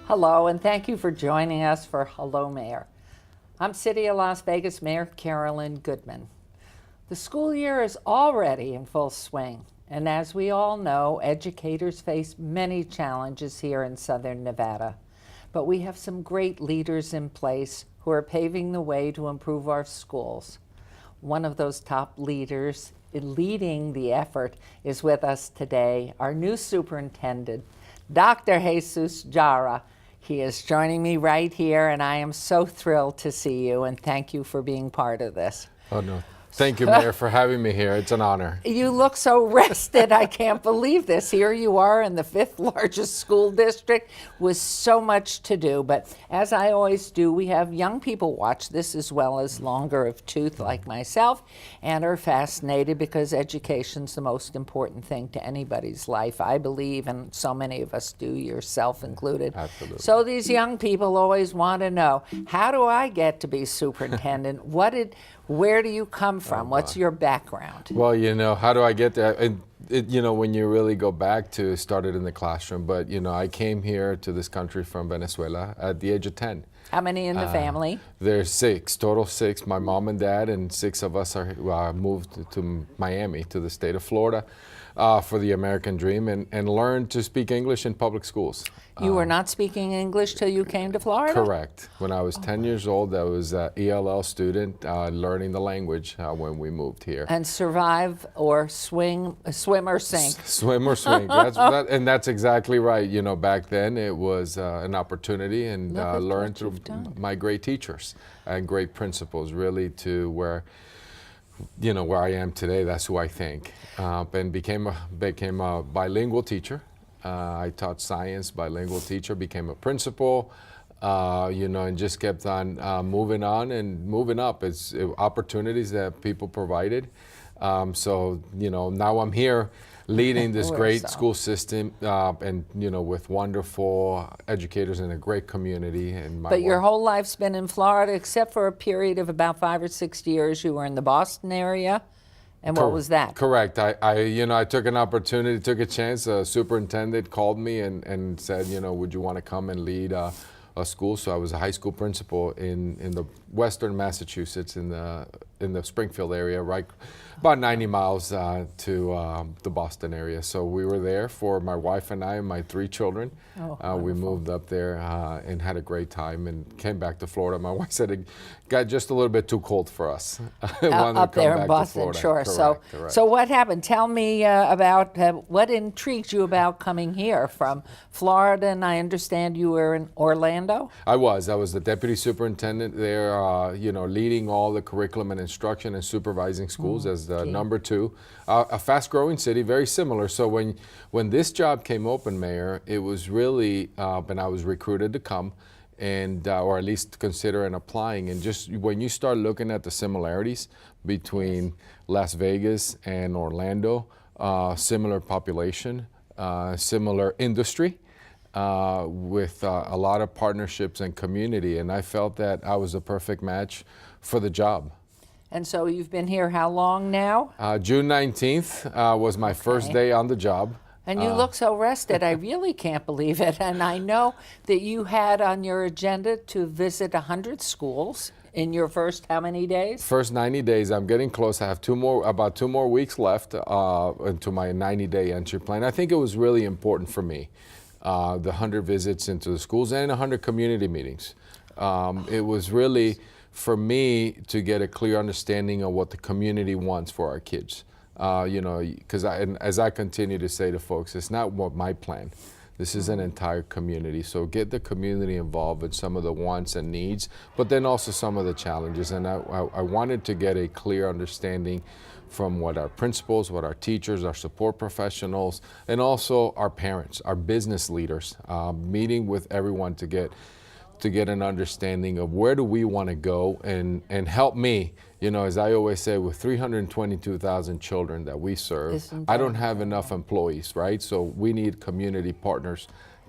Hello, and thank you for joining us for Hello Mayor. I'm City of Las Vegas Mayor Carolyn Goodman. The school year is already in full swing, and as we all know, educators face many challenges here in Southern Nevada. But we have some great leaders in place who are paving the way to improve our schools. One of those top leaders leading the effort is with us today, our new superintendent, Dr. Jesus Jara. He is joining me right here, and I am so thrilled to see you, and thank you for being part of this. Oh, no. Thank you, Mayor, for having me here. It's an honor. You look so rested. I can't believe this. Here you are in the 5th largest school district with so much to do. But as I always do, we have young people watch this as well as longer of tooth like myself and are fascinated because education's the most important thing to anybody's life, I believe, and so many of us do, yourself included. Absolutely. So these young people always want to know, how do I get to be superintendent? Where do you come from? What's your background? Well, how do I get there? And when you really go back to started in the classroom, but I came here to this country from Venezuela at the age of 10. How many in the family? There's 6, total 6. My mom and dad and 6 of us are moved to Miami, to the state of Florida, for the American dream and learned to speak English in public schools. You were not speaking English till you came to Florida? Correct. When I was 10 years old, I was an ELL student learning the language when we moved here. And survive or swim or sink? Swim or swing. And that's exactly right. Back then it was an opportunity and learned through my great teachers and great principals, really to where I am today. That's who I think. And became a bilingual teacher. I taught science, bilingual teacher, became a principal, and just kept on moving on and moving up. It's opportunities that people provided. So now I'm here leading this great school system and, with wonderful educators and a great community. But your whole life's been in Florida, except for a period of about 5 or 6 years. You were in the Boston area. And what was that? Correct. I took an opportunity, took a chance. A superintendent called me and said, would you want to come and lead a school? So I was a high school principal in the western Massachusetts, in the Springfield area, right about 90 miles to the Boston area. So we were there for my wife and I and my 3 children. We moved up there and had a great time and came back to Florida. My wife said it got just a little bit too cold for us. Up there in Boston, sure. Correct. So what happened? Tell me about what intrigued you about coming here from Florida, and I understand you were in Orlando? I was the deputy superintendent there, leading all the curriculum and instruction and supervising schools as the number 2. A fast-growing city, very similar. So when this job came open, Mayor, it was really, and I was recruited to come, and or at least consider and applying. And just when you start looking at the similarities between Las Vegas and Orlando, similar population, similar industry, with a lot of partnerships and community, and I felt that I was a perfect match for the job. And so you've been here how long now? June 19th was my first day on the job. And you look so rested. I really can't believe it. And I know that you had on your agenda to visit 100 schools in your first how many days? First 90 days. I'm getting close. I have about 2 more weeks left into my 90-day entry plan. I think it was really important for me, the 100 visits into the schools and 100 community meetings. It was really for me to get a clear understanding of what the community wants for our kids. Because as I continue to say to folks, it's not what my plan. This is an entire community. So get the community involved in some of the wants and needs, but then also some of the challenges. And I wanted to get a clear understanding from what our principals, what our teachers, our support professionals, and also our parents, our business leaders, meeting with everyone to get an understanding of where do we want to go and help me. As I always say, with 322,000 children that we serve, I don't have enough employees, right? So we need community partners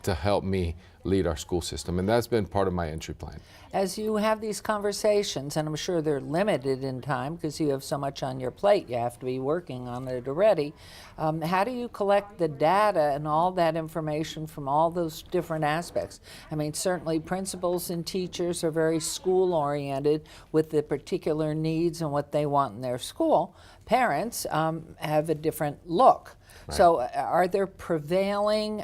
to help me lead our school system. And that's been part of my entry plan. As you have these conversations, and I'm sure they're limited in time because you have so much on your plate, you have to be working on it already, how do you collect the data and all that information from all those different aspects? I mean, certainly principals and teachers are very school-oriented with the particular needs and what they want in their school. Parents have a different look. Right. So are there prevailing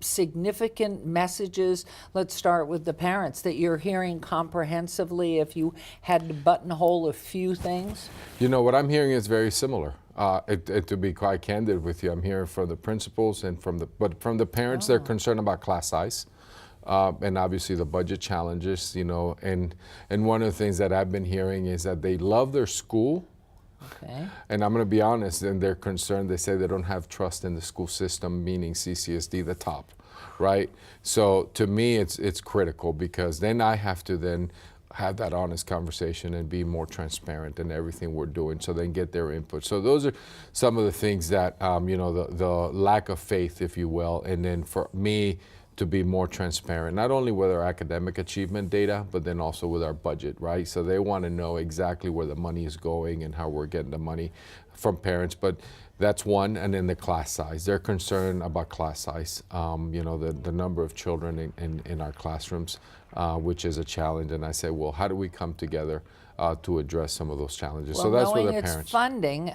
significant messages, let's start with the parents, that you're hearing comprehensively if you had to buttonhole a few things? You know, what I'm hearing is very similar. To be quite candid with you, I'm hearing from the principals and from the parents, they're concerned about class size. And obviously the budget challenges, you know, and one of the things that I've been hearing is that they love their school. Okay. And I'm going to be honest, and they're concerned, they say they don't have trust in the school system, meaning CCSD, the top, right? So to me, it's critical, because then I have to then have that honest conversation and be more transparent in everything we're doing, so they can get their input. So those are some of the things that, you know, the lack of faith, if you will, and then for me, to be more transparent, not only with our academic achievement data, but then also with our budget, right? So they want to know exactly where the money is going and how we're getting the money from parents. But that's one, and then the class size. They're concerned about class size, you know, the number of children in our classrooms, which is a challenge. And I say, well, how do we come together to address some of those challenges? Well, so that's knowing where the it's parents. funding,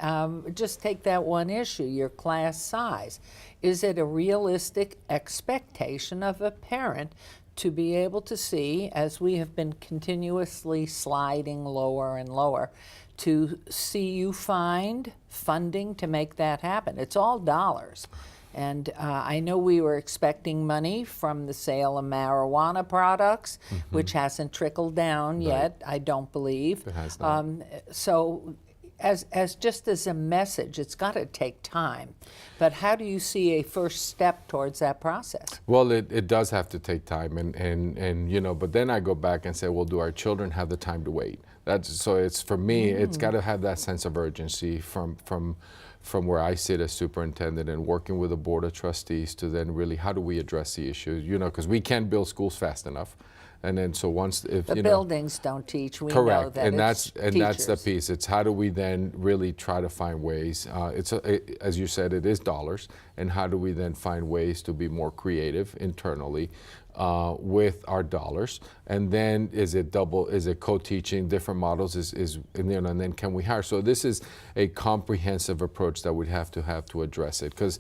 just take that one issue, your class size. Is it a realistic expectation of a parent to be able to see, as we have been continuously sliding lower and lower, to see you find funding to make that happen? It's all dollars. And I know we were expecting money from the sale of marijuana products, which hasn't trickled down yet, I don't believe. It has not. So as just as a message, it's got to take time. But how do you see a first step towards that process? Well, it does have to take time, and you know, but then I go back and say, well, do our children have the time to wait? So it's, for me, it's got to have that sense of urgency from where I sit as superintendent and working with the board of trustees to then really, how do we address the issue? You know, because we can't build schools fast enough. And then so once, if the you buildings don't teach, we correct, know that and it's that's the teachers. piece. It's how do we then really try to find ways. As you said, it is dollars, and how do we then find ways to be more creative internally with our dollars? And then is it co-teaching different models? And then can we hire? So this is a comprehensive approach that we'd have to address it, because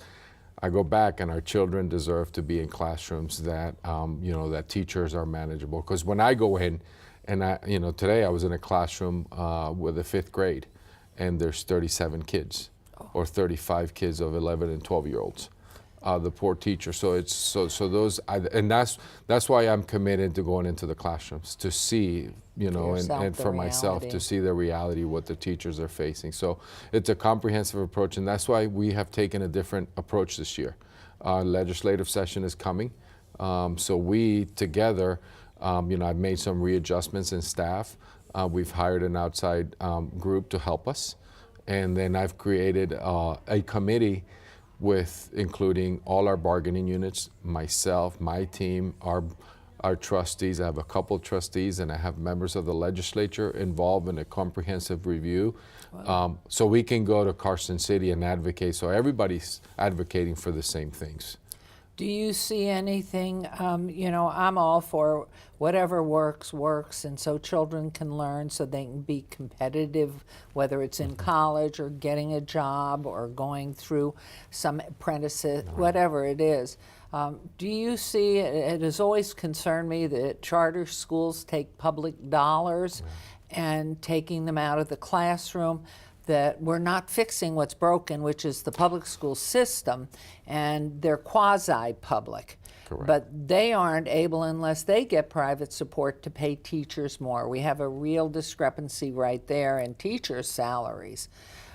I go back, and our children deserve to be in classrooms that, you know, that teachers are manageable. Because when I go in, and you know, today I was in a classroom with the 5th grade, and there's 37 kids, or 35 kids of 11 and 12-year-olds. The poor teacher. So it's so those, and that's why I'm committed to going into the classrooms to see, you know, and for myself to see the reality, what the teachers are facing. So it's a comprehensive approach, and that's why we have taken a different approach this year. Legislative session is coming, so we together, you know, I've made some readjustments in staff. We've hired an outside group to help us, and then I've created a committee with including all our bargaining units, myself, my team, our trustees. I have a couple of trustees, and I have members of the legislature involved in a comprehensive review. Wow. So we can go to Carson City and advocate, so everybody's advocating for the same things. Do you see anything, you know, I'm all for whatever works, and so children can learn so they can be competitive, whether it's in college or getting a job or going through some apprenticeship, whatever it is. Do you see, it has always concerned me that charter schools take public dollars and taking them out of the classroom, that we're not fixing what's broken, which is the public school system, and they're quasi-public. Correct. But they aren't able, unless they get private support, to pay teachers more. We have a real discrepancy right there in teachers' salaries.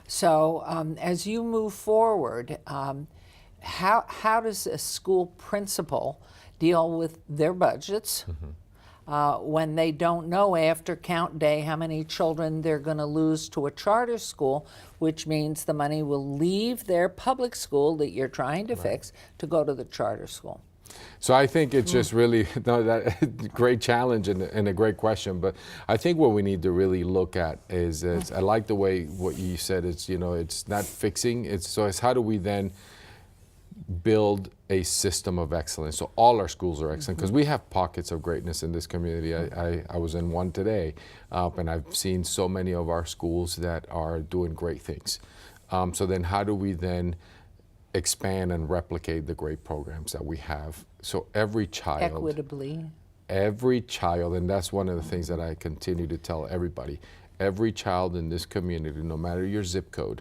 So as you move forward, how does a school principal deal with their budgets when they don't know after count day how many children they're going to lose to a charter school, which means the money will leave their public school that you're trying to fix to go to the charter school? So I think it's just really no, that great challenge and a great question. But I think what we need to really look at is I like the way what you said. It's it's not fixing. It's how do we then build a system of excellence so all our schools are excellent, because we have pockets of greatness in this community. I was in one today, and I've seen so many of our schools that are doing great things. So then how do we then expand and replicate the great programs that we have so every child Equitably. every child, and that's one of the things that I continue to tell everybody, every child in this community, no matter your zip code,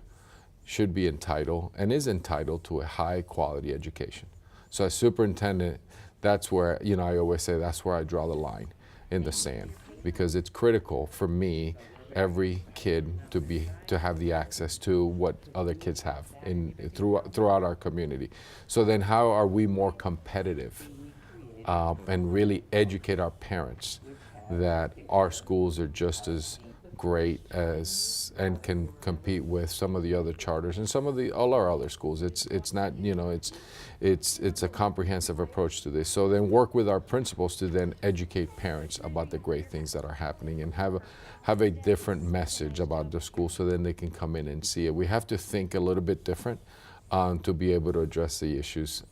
should be entitled and is entitled to a high quality education. So as superintendent, that's where, I always say that's where I draw the line in the sand, because it's critical for me, every kid to have the access to what other kids have throughout our community. So then how are we more competitive and really educate our parents that our schools are just as great as and can compete with some of the other charters and all our other schools. It's not, it's a comprehensive approach to this. So then work with our principals to then educate parents about the great things that are happening and have a different message about the school, so then they can come in and see it. We have to think a little bit different to be able to address the issues.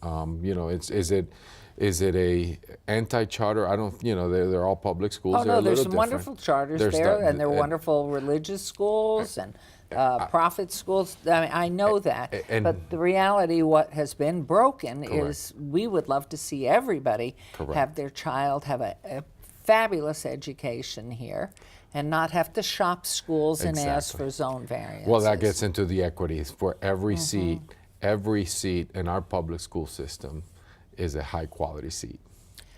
Is it a anti-charter? I don't, they're all public schools. Oh, They're no, a there's little some different. wonderful charters There's there, the- and they're wonderful religious schools and profit schools. I mean, I know that. and- But the reality, what has been broken Correct. is we would love to see everybody Correct. have their child have a fabulous education here and not have to shop schools and ask Exactly. for zone variances. Well, that gets into the equities. For every seat in our public school system is a high quality seat.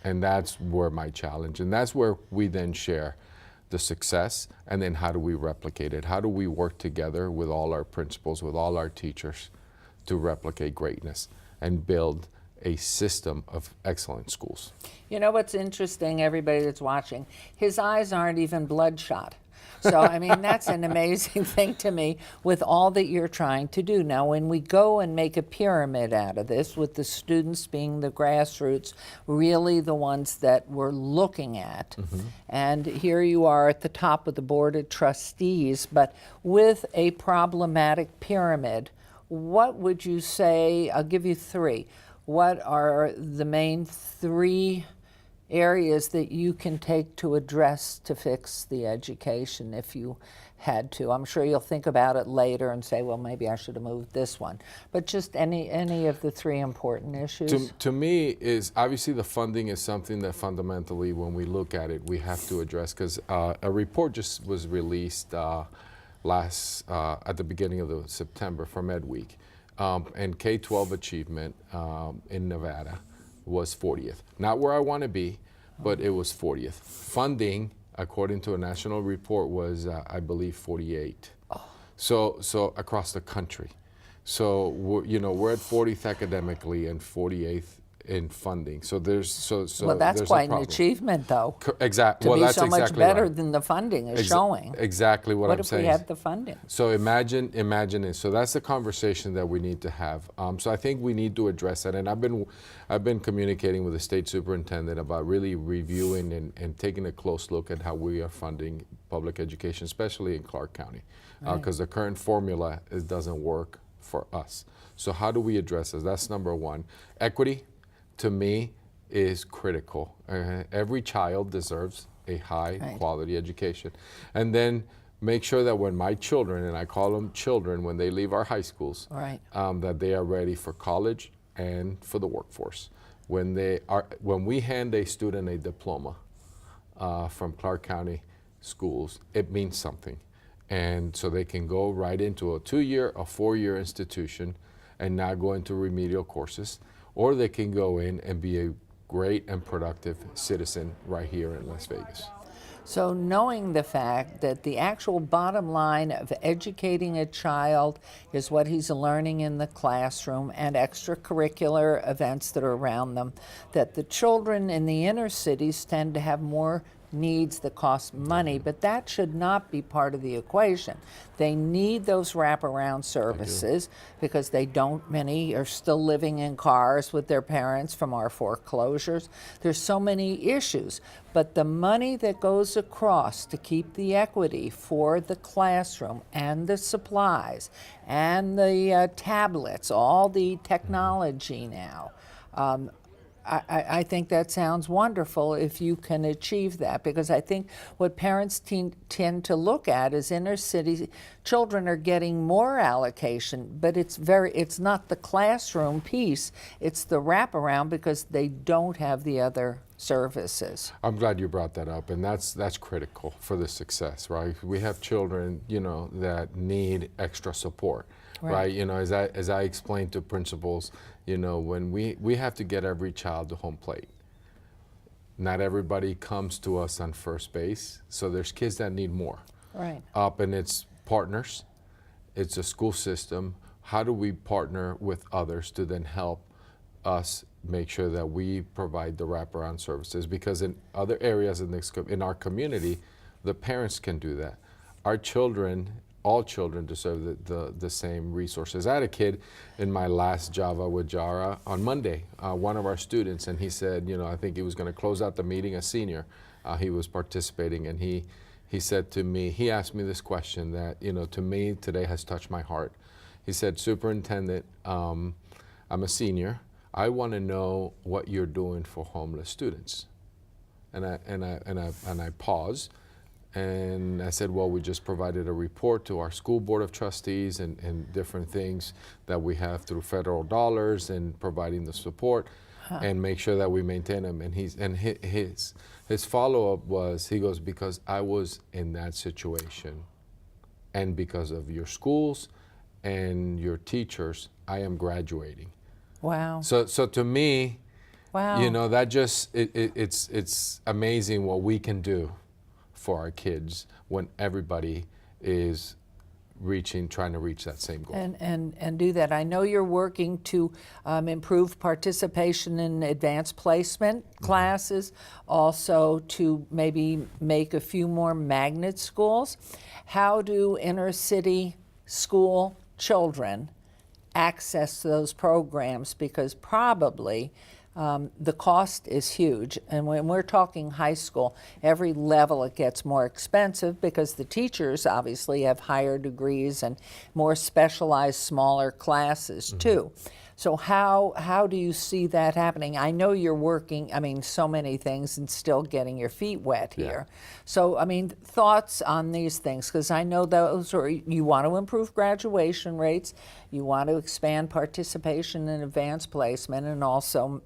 And that's where my challenge, and that's where we then share the success, and then how do we replicate it? How do we work together with all our principals, with all our teachers to replicate greatness and build a system of excellent schools? You know what's interesting, everybody that's watching? His eyes aren't even bloodshot. So, I mean, that's an amazing thing to me with all that you're trying to do. Now, when we go and make a pyramid out of this, with the students being the grassroots, really the ones that we're looking at, and here you are at the top of the board of trustees, but with a problematic pyramid, what would you say? I'll give you three. What are the main three areas that you can take to address to fix the education if you had to? I'm sure you'll think about it later and say, well, maybe I should have moved this one. But just any of the three important issues? To me, is obviously the funding is something that fundamentally, when we look at it, we have to address, because a report just was released at the beginning of September from Ed Week, and K-12 achievement in Nevada was 40th. Not where I want to be, but it was 40th. Funding, according to a national report, was I believe 48. So across the country. So we're at 40th academically and 48th in funding. So there's Well, that's there's quite a an problem. achievement, though, Exactly. to Well, be that's so much exactly better right. than the funding is showing. Exactly what I'm if saying. we had the funding? So imagine it. So that's the conversation that we need to have. So I think we need to address that. And I've been communicating with the state superintendent about really reviewing and taking a close look at how we are funding public education, especially in Clark County, because the current formula doesn't work for us. So how do we address this? That's number one. Equity, to me, is critical. Every child deserves a high quality education. And then make sure that when my children, and I call them children, when they leave our high schools, that they are ready for college and for the workforce. When we hand a student a diploma from Clark County schools, it means something. And so they can go right into a 2-year, a 4-year institution and not go into remedial courses, or they can go in and be a great and productive citizen right here in Las Vegas. So knowing the fact that the actual bottom line of educating a child is what he's learning in the classroom and extracurricular events that are around them, that the children in the inner cities tend to have more needs that cost money, but that should not be part of the equation. They need those wraparound services because many are still living in cars with their parents from our foreclosures. There's so many issues, but the money that goes across to keep the equity for the classroom and the supplies and the tablets, all the technology now, I think that sounds wonderful if you can achieve that, because I think what parents tend to look at is inner city children are getting more allocation, but it's not the classroom piece, it's the wraparound because they don't have the other services. I'm glad you brought that up, and that's critical for the success, right? We have children, that need extra support. Right. As I explained to principals, when we have to get every child to home plate. Not everybody comes to us on first base, so there's kids that need more. Right. And it's partners, it's a school system. How do we partner with others to then help us make sure that we provide the wraparound services? Because in other areas in our community, the parents can do that. Our children, all children deserve the same resources. I had a kid in my last Java with Jara on Monday, one of our students, and he said, I think he was going to close out the meeting, a senior. He was participating, and he said to me, he asked me this question that, to me today has touched my heart. He said, Superintendent, I'm a senior. I want to know what you're doing for homeless students. And I paused. And I said, well, we just provided a report to our school board of trustees and different things that we have through federal dollars and providing the support and make sure that we maintain them. And his follow-up was, he goes, because I was in that situation and because of your schools and your teachers, I am graduating. Wow. So to me, wow. That just, it's amazing what we can do for our kids when everybody is trying to reach that same goal. And do that. I know you're working to improve participation in advanced placement classes, also to maybe make a few more magnet schools. How do inner city school children access those programs? Because probably the cost is huge, and when we're talking high school, every level it gets more expensive because the teachers obviously have higher degrees and more specialized, smaller classes too. So how do you see that happening? I know you're working, so many things and still getting your feet wet here. So, thoughts on these things, because I know you want to improve graduation rates, you want to expand participation in advanced placement, and also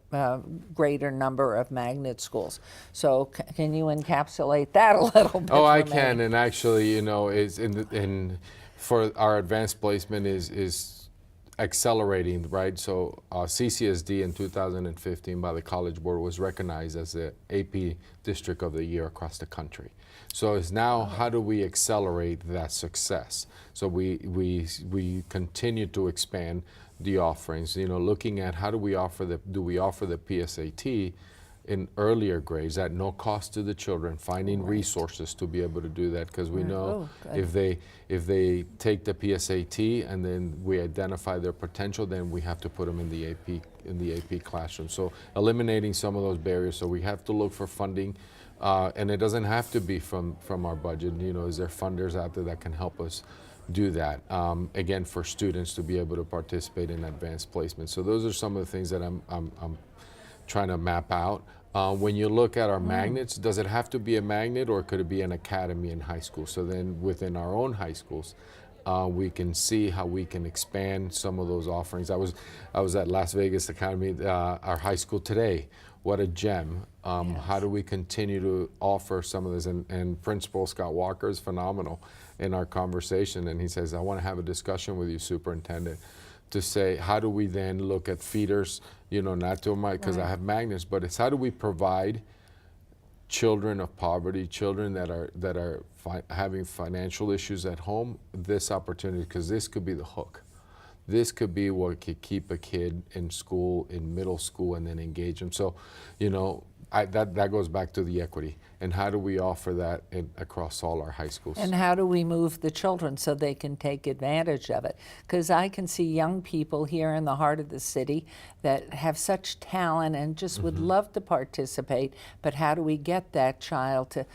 greater number of magnet schools. So can you encapsulate that a little bit? Oh, I can, and actually, is for our advanced placement is accelerating, right? So CCSD in 2015 by the College Board was recognized as the AP District of the Year across the country. So it's now, how do we accelerate that success? So we continue to expand the offerings, looking at how do we offer the PSAT in earlier grades at no cost to the children, finding resources to be able to do that, because we know if they take the PSAT and then we identify their potential, then we have to put them in the AP classroom. So eliminating some of those barriers. So we have to look for funding, and it doesn't have to be from our budget. Is there funders out there that can help us do that? Again, for students to be able to participate in advanced placement. So those are some of the things that I'm trying to map out. When you look at our magnets, does it have to be a magnet, or could it be an academy in high school? So then within our own high schools, we can see how we can expand some of those offerings. I was at Las Vegas Academy, our high school today. What a gem. How do we continue to offer some of this? And Principal Scott Walker is phenomenal in our conversation, and he says, I want to have a discussion with you, Superintendent, to say, how do we then look at feeders, not to my, because I have magnets, but it's how do we provide children of poverty, children that are having financial issues at home, this opportunity, because this could be the hook. This could be what could keep a kid in school, in middle school, and then engage them. So, that goes back to the equity. And how do we offer that across all our high schools? And how do we move the children so they can take advantage of it? Because I can see young people here in the heart of the city that have such talent and just would love to participate, but how do we get that child to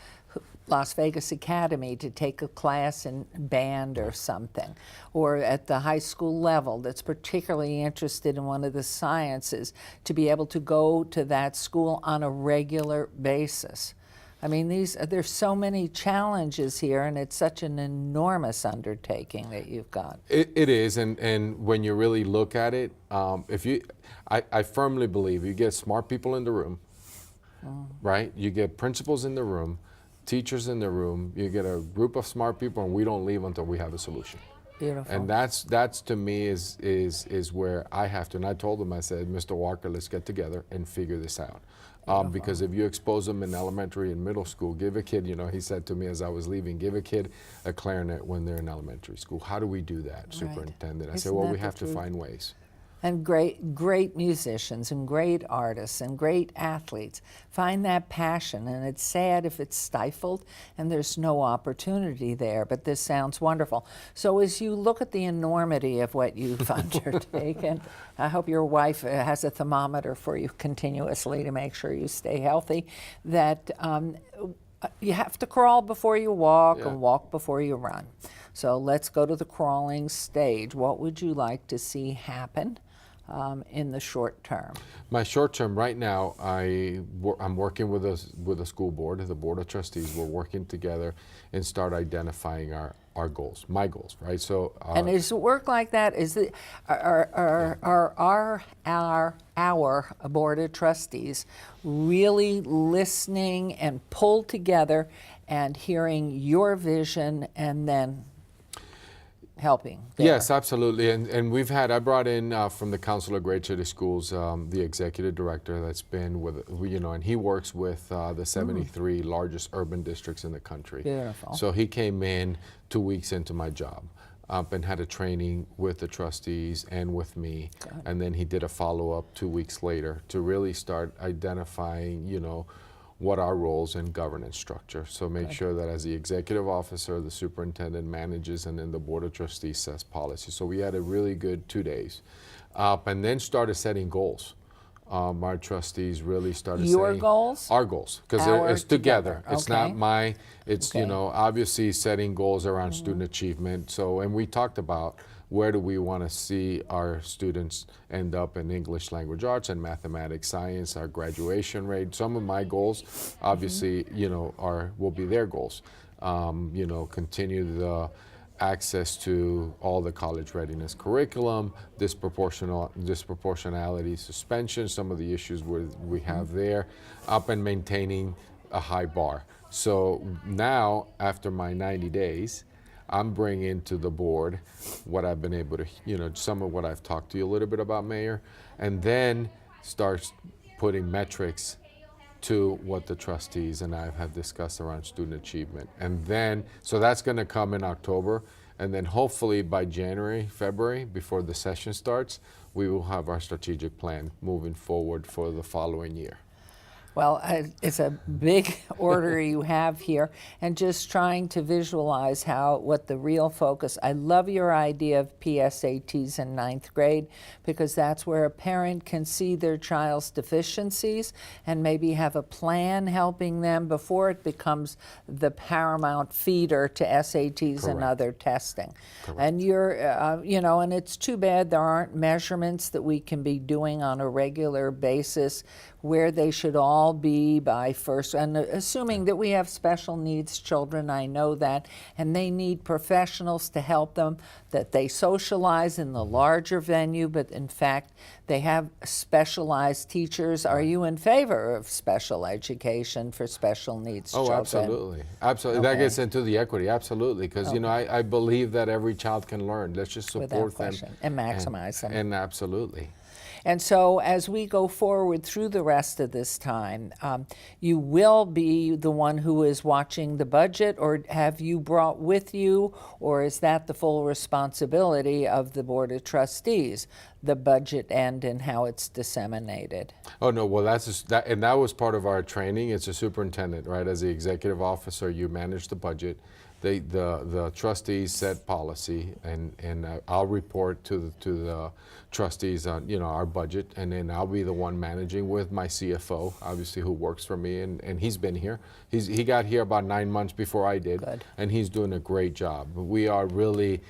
Las Vegas Academy to take a class in band or something, or at the high school level that's particularly interested in one of the sciences to be able to go to that school on a regular basis? I mean, there's so many challenges here, and it's such an enormous undertaking that you've got. It is, and when you really look at it, I firmly believe you get smart people in the room, right? You get principals in the room, teachers in the room, you get a group of smart people, and we don't leave until we have a solution. Beautiful. And that's to me is where I have to. And I told him, I said, Mr. Walker, let's get together and figure this out. Because if you expose them in elementary and middle school, give a kid, he said to me as I was leaving, give a kid a clarinet when they're in elementary school. How do we do that, Superintendent? I said, well, we have to find ways. And great musicians and great artists and great athletes find that passion, and it's sad if it's stifled and there's no opportunity there, but this sounds wonderful. So as you look at the enormity of what you've undertaken, I hope your wife has a thermometer for you continuously to make sure you stay healthy, that you have to crawl before you walk and walk before you run. So let's go to the crawling stage. What would you like to see happen in the short term? My short term, right now, I'm working with a school board, the Board of Trustees. We're working together and start identifying our goals, my goals, right? So. And is it work like that? Is it our Board of Trustees really listening and pull together and hearing your vision and then helping there? Yes, absolutely. And I brought in from the Council of Great City Schools, the executive director that's been with, and he works with the 73 largest urban districts in the country. Beautiful. So he came in 2 weeks into my job and had a training with the trustees and with me. And then he did a follow-up 2 weeks later to really start identifying, what our roles in governance structure. So make sure that as the executive officer, the superintendent manages, and then the Board of Trustees sets policy. So we had a really good 2 days. And then started setting goals. Our trustees really started Your saying goals? Our goals, because it's together. It's not it's, obviously setting goals around student achievement. So, and we talked about where do we want to see our students end up in English language arts and mathematics, science, our graduation rate. Some of my goals, obviously, will be their goals. Continue the access to all the college readiness curriculum, disproportionality suspension, some of the issues we have there, up and maintaining a high bar. So now, after my 90 days, I'm bringing to the board what I've been able to, some of what I've talked to you a little bit about, Mayor, and then start putting metrics to what the trustees and I have discussed around student achievement. And then, so that's going to come in October, and then hopefully by January, February, before the session starts, we will have our strategic plan moving forward for the following year. Well, it's a big order you have here, and just trying to visualize what the real focus. I love your idea of PSATs in 9th grade, because that's where a parent can see their child's deficiencies and maybe have a plan helping them before it becomes the paramount feeder to SATs and other testing. And you're, and it's too bad there aren't measurements that we can be doing on a regular basis where they should all be by first, and assuming that we have special needs children, I know that, and they need professionals to help them, that they socialize in the larger venue, but in fact, they have specialized teachers. Are you in favor of special education for special needs children? Oh, absolutely. Absolutely. That gets into the equity, absolutely, because, I believe that every child can learn. Let's just support them. And maximize them. And absolutely. And so as we go forward through the rest of this time, you will be the one who is watching the budget, or have you brought with you, or is that the full responsibility of the Board of Trustees, the budget end and how it's disseminated? Oh no, well and that was part of our training. It's a superintendent, right? As the executive officer, you manage the budget. The trustees set policy, and I'll report to the trustees on our budget, and then I'll be the one managing with my CFO, obviously, who works for me, and he's been here. He got here about 9 months before I did. Good. And he's doing a great job. We are really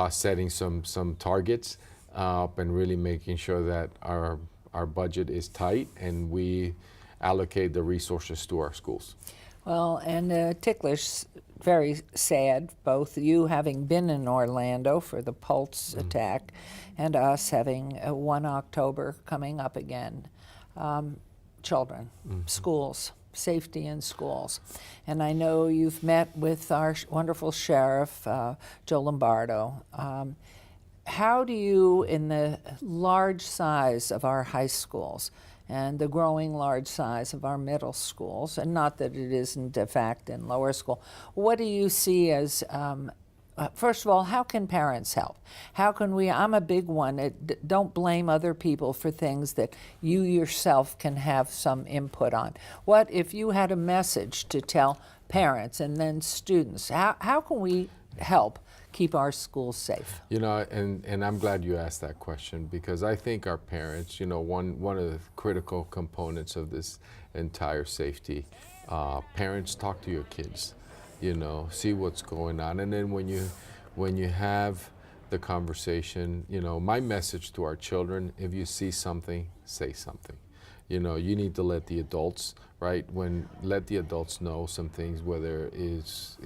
setting some targets and really making sure that our budget is tight and we allocate the resources to our schools. Well, and ticklish, very sad, both you having been in Orlando for the Pulse attack and us having 1 October coming up again. Children, schools, safety in schools. And I know you've met with our wonderful sheriff, Joe Lombardo. How do you, in the large size of our high schools and the growing large size of our middle schools, and not that it isn't a fact in lower school, what do you see as, first of all, how can parents help? How can we, I'm a big one, don't blame other people for things that you yourself can have some input on. What if you had a message to tell parents and then students? How can we help keep our schools safe? And I'm glad you asked that question, because I think our parents, one of the critical components of this entire safety, parents, talk to your kids, see what's going on. And then when you have the conversation, my message to our children, if you see something, say something. You need to let the adults, right? Let the adults know some things, whether it's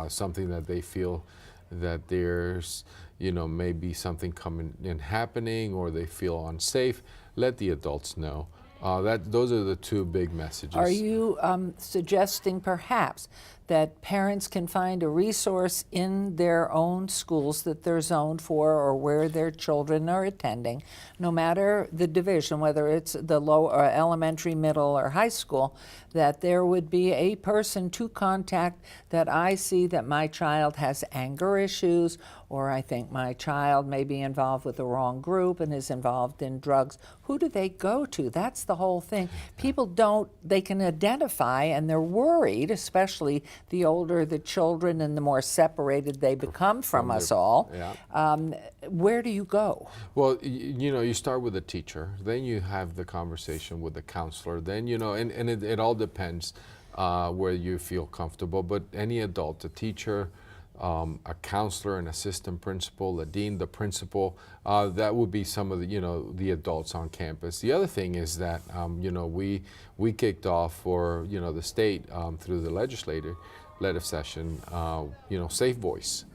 something that they feel that there's, maybe something coming and happening, or they feel unsafe. Let the adults know. Those are the two big messages. Are you suggesting perhaps that parents can find a resource in their own schools that they're zoned for, or where their children are attending, no matter the division, whether it's the low or elementary, middle, or high school, that there would be a person to contact that I see that my child has anger issues, or I think my child may be involved with the wrong group and is involved in drugs? Who do they go to? That's the whole thing. People they can identify, and they're worried, especially the older the children and the more separated they become from us all. Yeah. Where do you go? Well, you start with a teacher, then you have the conversation with the counselor, then, and it all depends where you feel comfortable, but any adult, a teacher, a counselor, an assistant principal, a dean, the principal, that would be some of the adults on campus. The other thing is that we kicked off for the state through the legislative session, Safe Voice.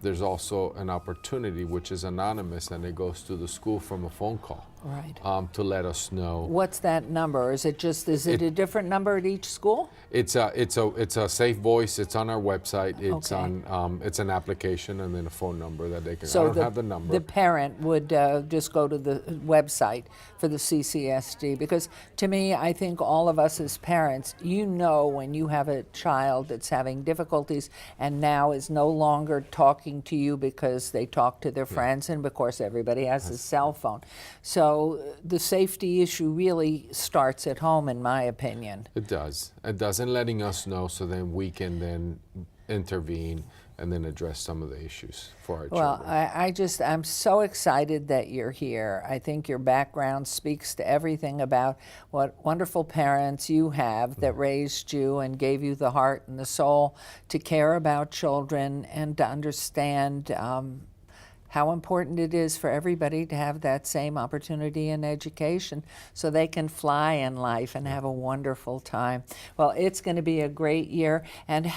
There's also an opportunity which is anonymous, and it goes to the school from a phone call. Right. To let us know. What's that number? Is it a different number at each school? It's a Safe Voice. It's on our website. It's Okay. it's an application and then a phone number that they can. So I don't have the number. The parent would just go to the website for the CCSD, because to me, I think all of us as parents, when you have a child that's having difficulties and now is no longer talking to you because they talk to their friends, and of course everybody has a cell phone. So the safety issue really starts at home, in my opinion. It does. It does, and letting us know so then we can then intervene and then address some of the issues for our Well, children. I'm so excited that you're here. I think your background speaks to everything about what wonderful parents you have that raised you and gave you the heart and the soul to care about children and to understand how important it is for everybody to have that same opportunity in education so they can fly in life and have a wonderful time. Well, it's going to be a great year. And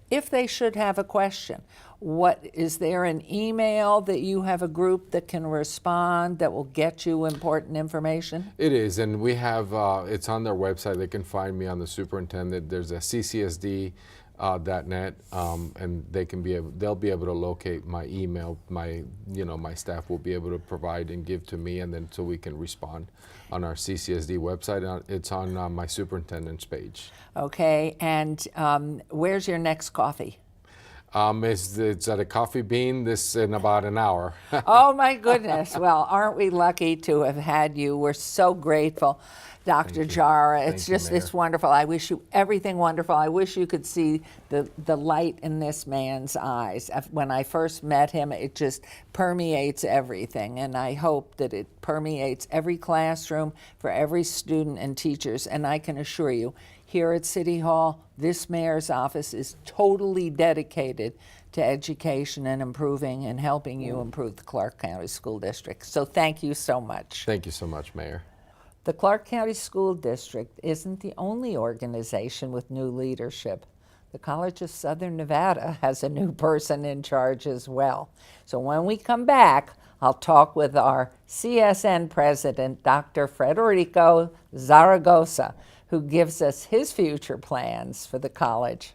if they should have a question, is there an email that you have a group that can respond that will get you important information? It is, and we have, it's on their website. They can find me on the superintendent. There's a CCSD .net, and they'll be able to locate my email. My staff will be able to provide and give to me, and then so we can respond on our CCSD website. It's on my superintendent's page. Okay, and where's your next coffee? It's at a Coffee Bean in about an hour. Oh my goodness. Well, aren't we lucky to have had you? We're so grateful, Dr. Jara. It's just it's wonderful. I wish you everything wonderful. I wish you could see the light in this man's eyes. When I first met him, it just permeates everything, and I hope that it permeates every classroom for every student and teachers. And I can assure you, here at City Hall, this mayor's office is totally dedicated to education and improving and helping you improve the Clark County School District. So thank you so much. Thank you so much, Mayor. The Clark County School District isn't the only organization with new leadership. The College of Southern Nevada has a new person in charge as well. So when we come back, I'll talk with our CSN president, Dr. Federico Zaragoza, who gives us his future plans for the college.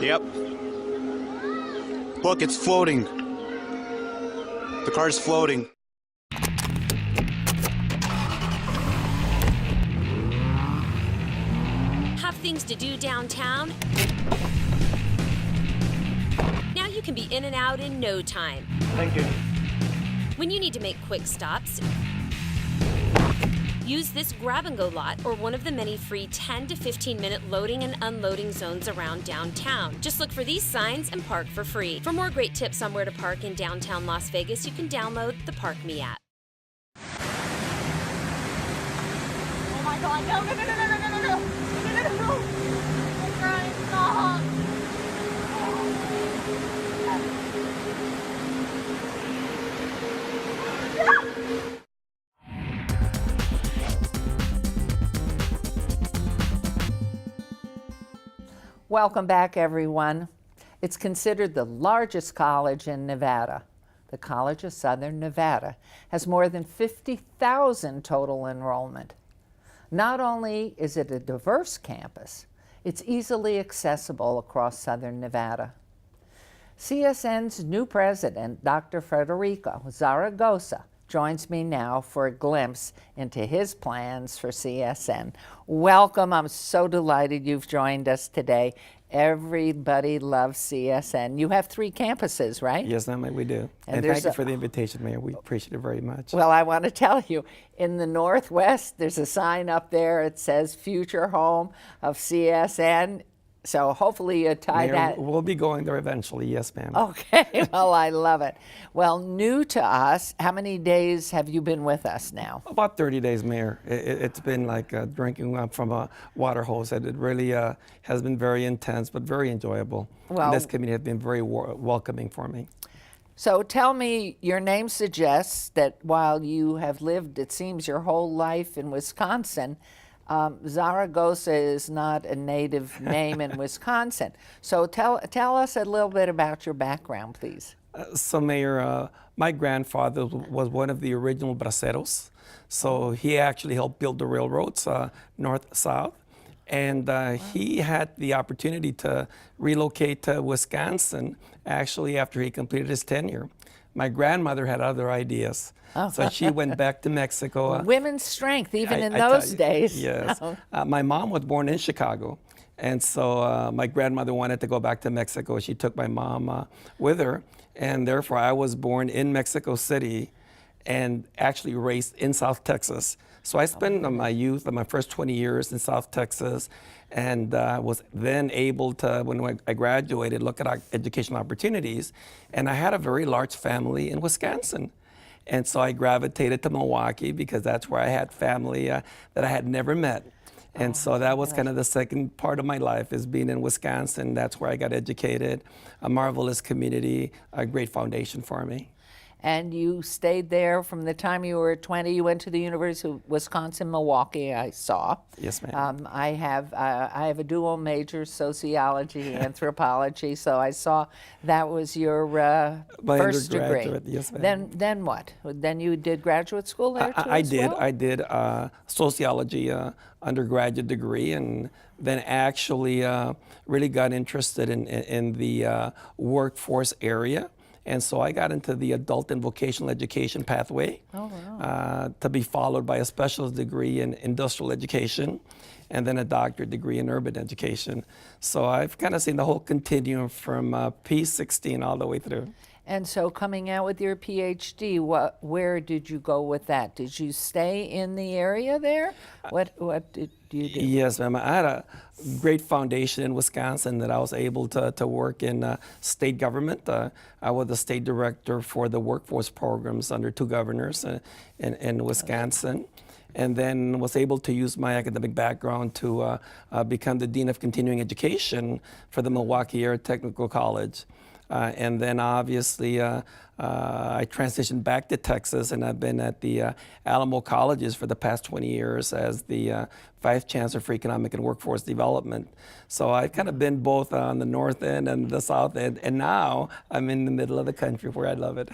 Yep. Look, it's floating. The car's floating. Have things to do downtown? Now you can be in and out in no time. Thank you. When you need to make quick stops, use this grab-and-go lot or one of the many free 10 to 15-minute loading and unloading zones around downtown. Just look for these signs and park for free. For more great tips on where to park in downtown Las Vegas, you can download the Park Me app. Oh my God, no, no, no, no, no, no, no, no, no, no, no, no, I'm crying, stop. Welcome back, everyone. It's considered the largest college in Nevada. The College of Southern Nevada has more than 50,000 total enrollment. Not only is it a diverse campus, it's easily accessible across Southern Nevada. CSN's new president, Dr. Federico Zaragoza, joins me now for a glimpse into his plans for CSN. Welcome. I'm so delighted you've joined us today. Everybody loves CSN. You have 3 campuses, right? Yes, ma'am, we do. And thank you for the invitation, Mayor. We appreciate it very much. Well, I want to tell you, in the Northwest, there's a sign up there. It says Future Home of CSN. So hopefully you tie Mayor, that. we'll be going there eventually, yes, ma'am. Okay, well, I love it. Well, new to us, how many days have you been with us now? About 30 days, Mayor. It's been like drinking from a water hose. It really has been very intense, but very enjoyable. Well, and this community has been very welcoming for me. So tell me, your name suggests that while you have lived, it seems, your whole life in Wisconsin, Zaragoza is not a native name in Wisconsin. So tell us a little bit about your background, please. So, Mayor, my grandfather was one of the original braceros. So he actually helped build the railroads north-south. And he had the opportunity to relocate to Wisconsin actually after he completed his tenure. My grandmother had other ideas. So she went back to Mexico. Women's strength, even in those days. Yes. My mom was born in Chicago. And so my grandmother wanted to go back to Mexico. She took my mom with her. And therefore, I was born in Mexico City and actually raised in South Texas. So I spent my youth, my first 20 years in South Texas, and was then able to, when I graduated, look at educational opportunities. And I had a very large family in Wisconsin. And so I gravitated to Milwaukee because that's where I had family that I had never met. And so that was kind of the second part of my life, is being in Wisconsin. That's where I got educated. A marvelous community, a great foundation for me. and you stayed there from the time you were 20. You went to the University of Wisconsin-Milwaukee, I saw. Yes, ma'am. I have a dual major, sociology, anthropology, so I saw that was your My first degree. undergraduate, yes, ma'am. Then what? Then you did graduate school there too I as did. well? I did sociology undergraduate degree, and then actually really got interested in the workforce area. And so I got into the adult and vocational education pathway to be followed by a specialist degree in industrial education and then a doctorate degree in urban education. So I've kind of seen the whole continuum from P16 all the way through. And so coming out with your PhD, where did you go with that? Did you stay in the area there? What did you do? Yes, ma'am. I had a great foundation in Wisconsin that I was able to work in state government. I was the state director for the workforce programs under 2 governors in Wisconsin. And then was able to use my academic background to become the Dean of Continuing Education for the Milwaukee Area Technical College. And then obviously I transitioned back to Texas, and I've been at the Alamo Colleges for the past 20 years as the Vice Chancellor for Economic and Workforce Development. So I've kind of been both on the north end and the south end, and now I'm in the middle of the country where I love it.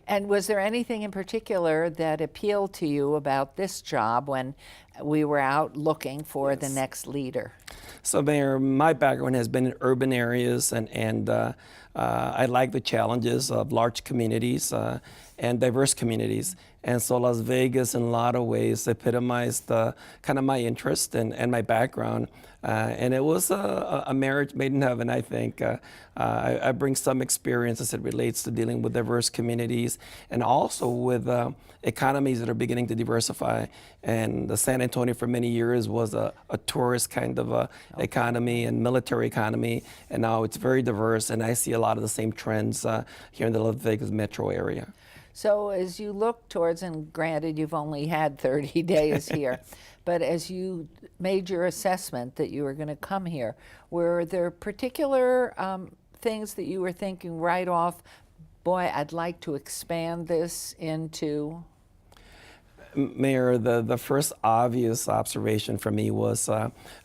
And was there anything in particular that appealed to you about this job when we were out looking for the next leader? So, Mayor, my background has been in urban areas, and I like the challenges of large communities and diverse communities. And so Las Vegas, in a lot of ways, epitomized kind of my interest and my background. And it was a marriage made in heaven, I think. I bring some experience as it relates to dealing with diverse communities and also with economies that are beginning to diversify. And the San Antonio for many years was a tourist kind of economy and military economy. And now it's very diverse, and I see a lot of the same trends here in the Las Vegas metro area. So as you look towards, and granted you've only had 30 days here, but as you made your assessment that you were going to come here, were there particular things that you were thinking right off, boy, I'd like to expand this into? Mayor, the first obvious observation for me was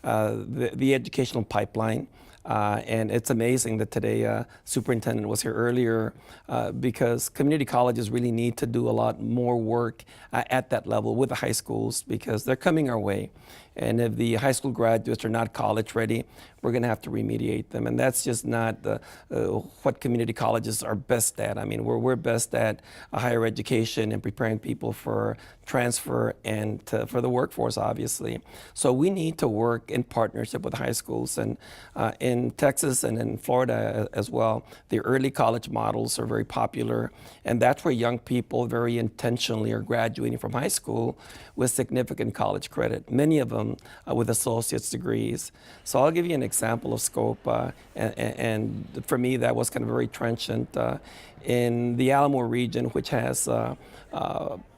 the educational pipeline. And it's amazing that today Superintendent was here earlier because community colleges really need to do a lot more work at that level with the high schools because they're coming our way. And if the high school graduates are not college ready, we're going to have to remediate them. And that's just not what community colleges are best at. I mean, we're best at higher education and preparing people for transfer and for the workforce, obviously. So we need to work in partnership with high schools. And in Texas and in Florida as well, the early college models are very popular. And that's where young people very intentionally are graduating from high school with significant college credit, many of them with associate's degrees. So I'll give you an example of scope. And for me, that was kind of very trenchant. In the Alamo region, which has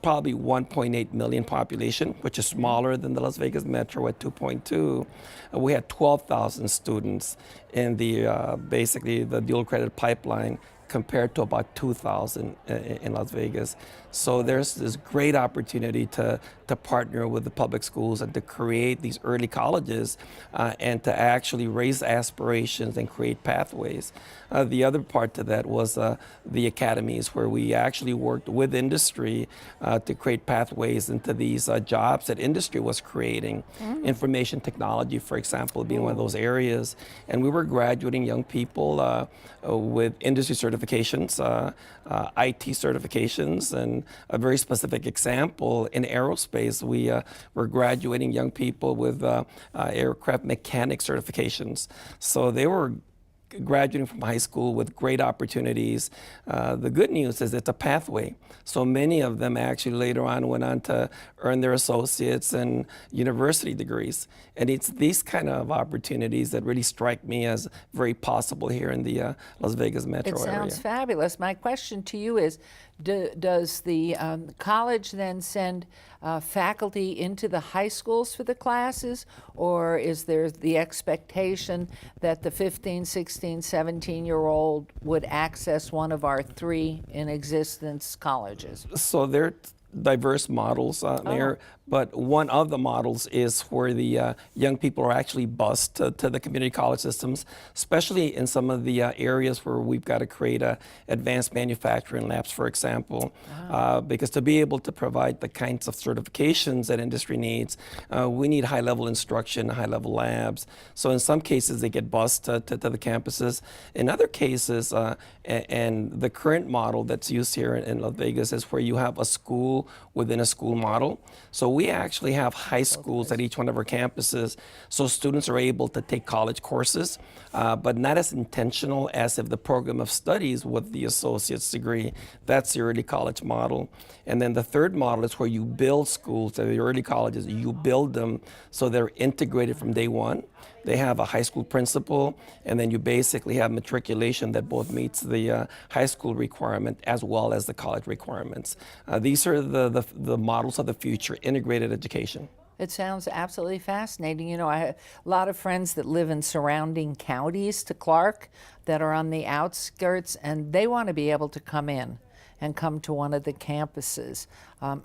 probably 1.8 million population, which is smaller than the Las Vegas metro at 2.2, we had 12,000 students in the basically the dual credit pipeline compared to about 2,000 in Las Vegas. So there's this great opportunity to partner with the public schools and to create these early colleges and to actually raise aspirations and create pathways. The other part to that was the academies, where we actually worked with industry to create pathways into these jobs that industry was creating. Information technology, for example, being one of those areas. And we were graduating young people with industry certifications, IT certifications, and a very specific example in aerospace, we were graduating young people with aircraft mechanic certifications. So they were graduating from high school with great opportunities. The good news is it's a pathway. So many of them actually later on went on to earn their associates and university degrees. And it's these kind of opportunities that really strike me as very possible here in the Las Vegas metro area. It sounds fabulous. My question to you is, Does the college then send faculty into the high schools for the classes, or is there the expectation that the 15, 16, 17-year-old would access one of our 3 in existence colleges? So there are diverse models, Mayor, but one of the models is where the young people are actually bused to the community college systems, especially in some of the areas where we've got to create advanced manufacturing labs, for example, because to be able to provide the kinds of certifications that industry needs, we need high-level instruction, high-level labs. So in some cases, they get bused to the campuses. In other cases, and the current model that's used here in Las Vegas is where you have a school within a school model. So we actually have high schools at each one of our campuses, so students are able to take college courses, but not as intentional as if the program of studies with the associate's degree. That's the early college model. And then the third model is where you build schools at the early colleges. You build them so they're integrated from day one. They have a high school principal, and then you basically have matriculation that both meets the high school requirement as well as the college requirements. These are the models of the future, integrated education. It sounds absolutely fascinating. You know, I have a lot of friends that live in surrounding counties to Clark that are on the outskirts, and they want to be able to come in and come to one of the campuses.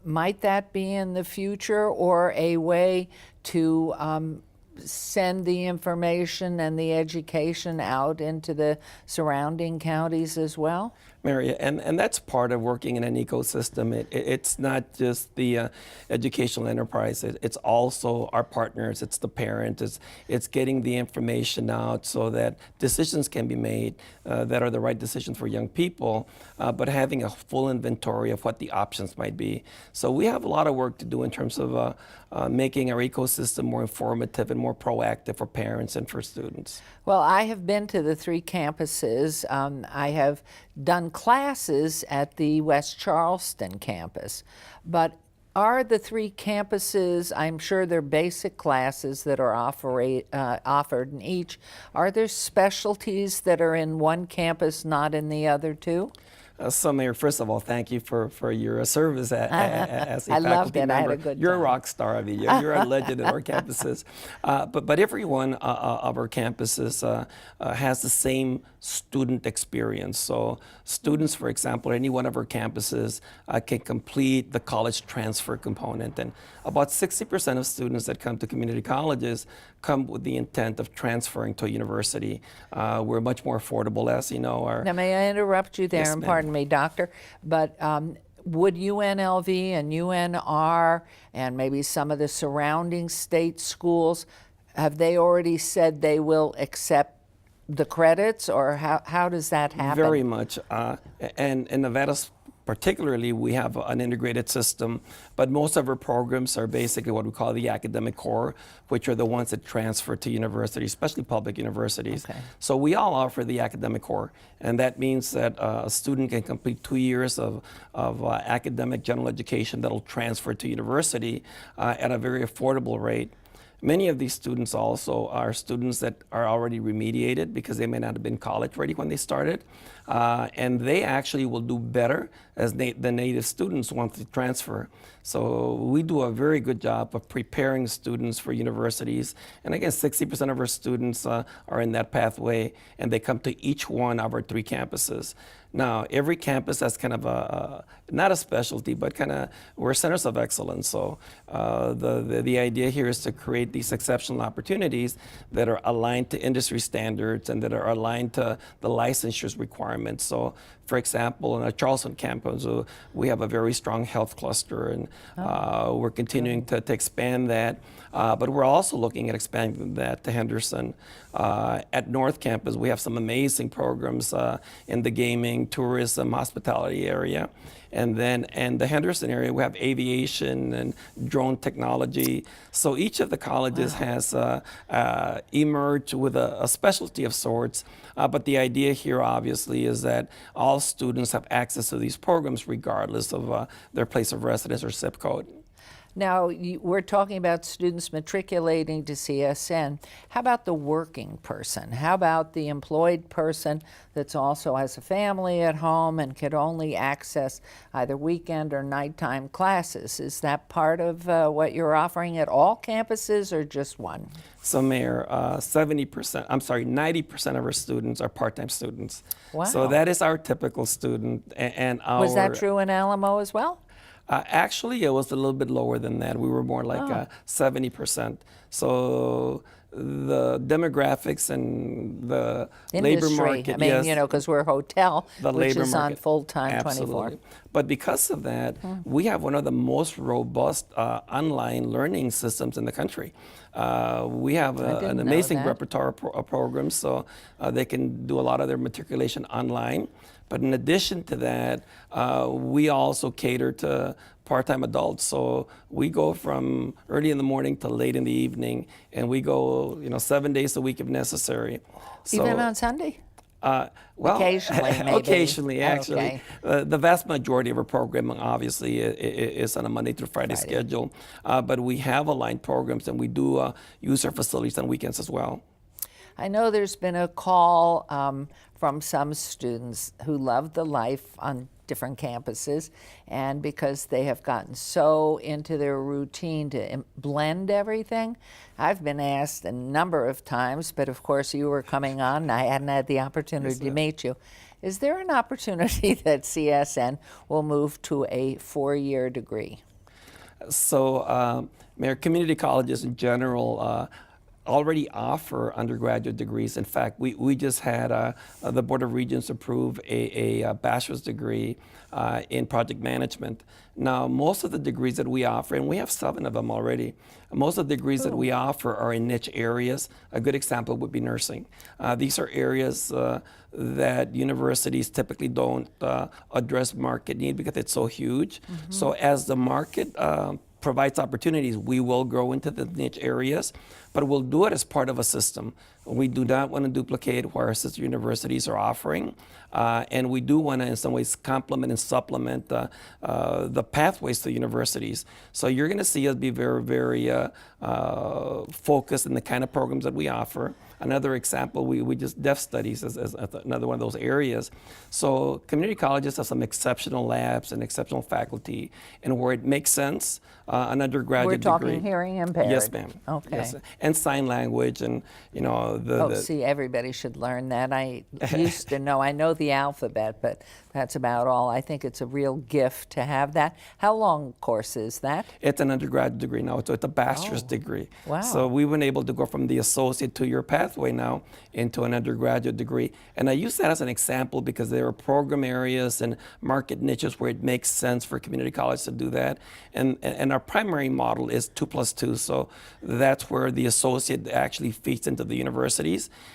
Might that be in the future, or a way to send the information and the education out into the surrounding counties as well? Mary, and that's part of working in an ecosystem. It's not just the educational enterprise. It's also our partners. It's the parent. It's getting the information out so that decisions can be made that are the right decisions for young people, but having a full inventory of what the options might be. So we have a lot of work to do in terms of making our ecosystem more informative and more proactive for parents and for students. Well, I have been to the 3 campuses. I have done classes at the West Charleston campus, but are the 3 campuses, I'm sure they're basic classes that are offered in each, are there specialties that are in one campus, not in the other 2? So, Mayor, first of all, thank you for your service as a I faculty loved it. member. I had a good You're time. a rock star. I mean, you're a legend at our campuses. But every one of our campuses has the same student experience. So students, for example, at any one of our campuses can complete the college transfer component. And about 60% of students that come to community colleges come with the intent of transferring to a university. We're much more affordable, as you know. Now, may I interrupt you there? Yes, and ma'am. pardon me, Doctor, but would UNLV and UNR and maybe some of the surrounding state schools, have they already said they will accept the credits, or how does that happen? Very much. And in Nevada particularly, we have an integrated system, but most of our programs are basically what we call the academic core, which are the ones that transfer to universities, especially public universities. Okay. So we all offer the academic core, and that means that a student can complete 2 years of academic general education that'll transfer to university at a very affordable rate. Many of these students also are students that are already remediated because they may not have been college ready when they started. And they actually will do better as the native students want to transfer. So we do a very good job of preparing students for universities. And again, 60% of our students are in that pathway, and they come to each one of our 3 campuses. Now, every campus has kind of not a specialty, but kind of, we're centers of excellence. So the idea here is to create these exceptional opportunities that are aligned to industry standards and that are aligned to the licensures requirements. So, for example, in our Charleston campus, we have a very strong health cluster, and we're continuing to expand that. But we're also looking at expanding that to Henderson. At North Campus, we have some amazing programs in the gaming, tourism, hospitality area. And then in the Henderson area, we have aviation and drone technology. So each of the colleges has emerged with a specialty of sorts. But the idea here, obviously, is that all students have access to these programs regardless of their place of residence or zip code. Now, we're talking about students matriculating to CSN. How about the working person? How about the employed person that's also has a family at home and could only access either weekend or nighttime classes? Is that part of what you're offering at all campuses or just one? So, Mayor, 90% of our students are part-time students. Wow. So that is our typical student, and our. Was that true in Alamo as well? Actually, it was a little bit lower than that. We were more like 70%. So the demographics and the labor Industry. market, I mean, yes, you know, because we're a hotel, the which labor is on market, full-time 24. absolutely. But because of that, we have one of the most robust online learning systems in the country. We have an know amazing that. repertoire of programs, so they can do a lot of their matriculation online. But in addition to that, we also cater to part-time adults. So we go from early in the morning to late in the evening, and we go, 7 days a week if necessary. Even on Sunday? Well, Occasionally, maybe. occasionally, actually. Okay. The vast majority of our programming, obviously, is on a Monday through Friday schedule. But we have aligned programs, and we do use our facilities on weekends as well. I know there's been a call from some students who love the life on different campuses, and because they have gotten so into their routine to blend everything. I've been asked a number of times, but of course you were coming on and I hadn't had the opportunity to meet you. Is there an opportunity that CSN will move to a 4-year degree? So, Mayor, community colleges in general already offer undergraduate degrees. In fact, we just had the Board of Regents approve a bachelor's degree in project management. Now, most of the degrees that we offer, and we have 7 of them already, most of the degrees that we offer are in niche areas. A good example would be nursing. These are areas that universities typically don't address market need because it's so huge. So as the market provides opportunities, we will grow into the niche areas, but we'll do it as part of a system. We do not want to duplicate what our sister universities are offering, and we do want to, in some ways, complement and supplement the pathways to universities. So you're going to see us be very, very focused in the kind of programs that we offer. Another example, we just deaf studies as another one of those areas. So community colleges have some exceptional labs and exceptional faculty, and where it makes sense, an undergraduate degree. We're talking hearing impaired. Yes, ma'am. Okay. Yes. And sign language, and See, everybody should learn that. I used to know. I know the alphabet, but that's about all. I think it's a real gift to have that. How long course is that? It's an undergraduate degree now, so it's a bachelor's degree. Wow. So we've been able to go from the associate 2-year pathway now into an undergraduate degree. And I use that as an example because there are program areas and market niches where it makes sense for community college to do that. And our primary model is 2+2, so that's where the associate actually feeds into the universities.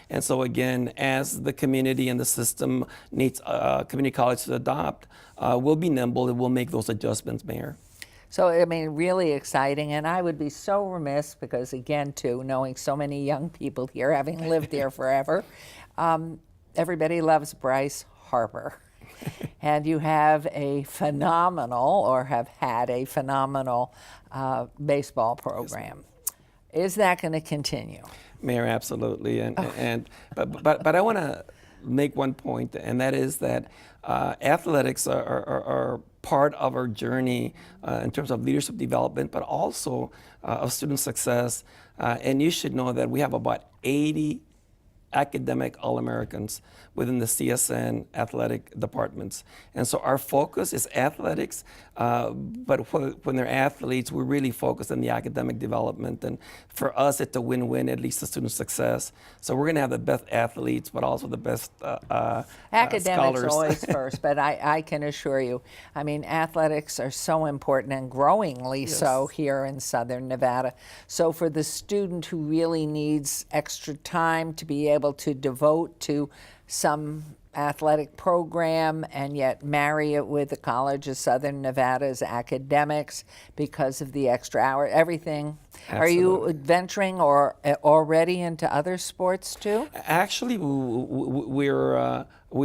And so again, as the community and the system needs community college to adopt, we'll be nimble and we'll make those adjustments, Mayor. So, I mean, really exciting. And I would be so remiss because, again, too, knowing so many young people here, having lived here forever, everybody loves Bryce Harper. And you have a phenomenal, or have had a phenomenal baseball program. Is that going to continue? Mayor, absolutely. But I want to make one point, and that is that athletics are part of our journey in terms of leadership development, but also of student success. And you should know that we have about 80 academic All-Americans within the CSN athletic departments. And so our focus is athletics, but when they're athletes, we really focus on the academic development. And for us, it's a win-win, at least the student success. So we're gonna have the best athletes, but also the best Academics scholars. always first, but I can assure you, I mean, athletics are so important and growingly so here in Southern Nevada. So for the student who really needs extra time to be able to devote to some athletic program and yet marry it with the College of Southern Nevada's academics because of the extra hour, everything Are you venturing or already into other sports too? Actually, we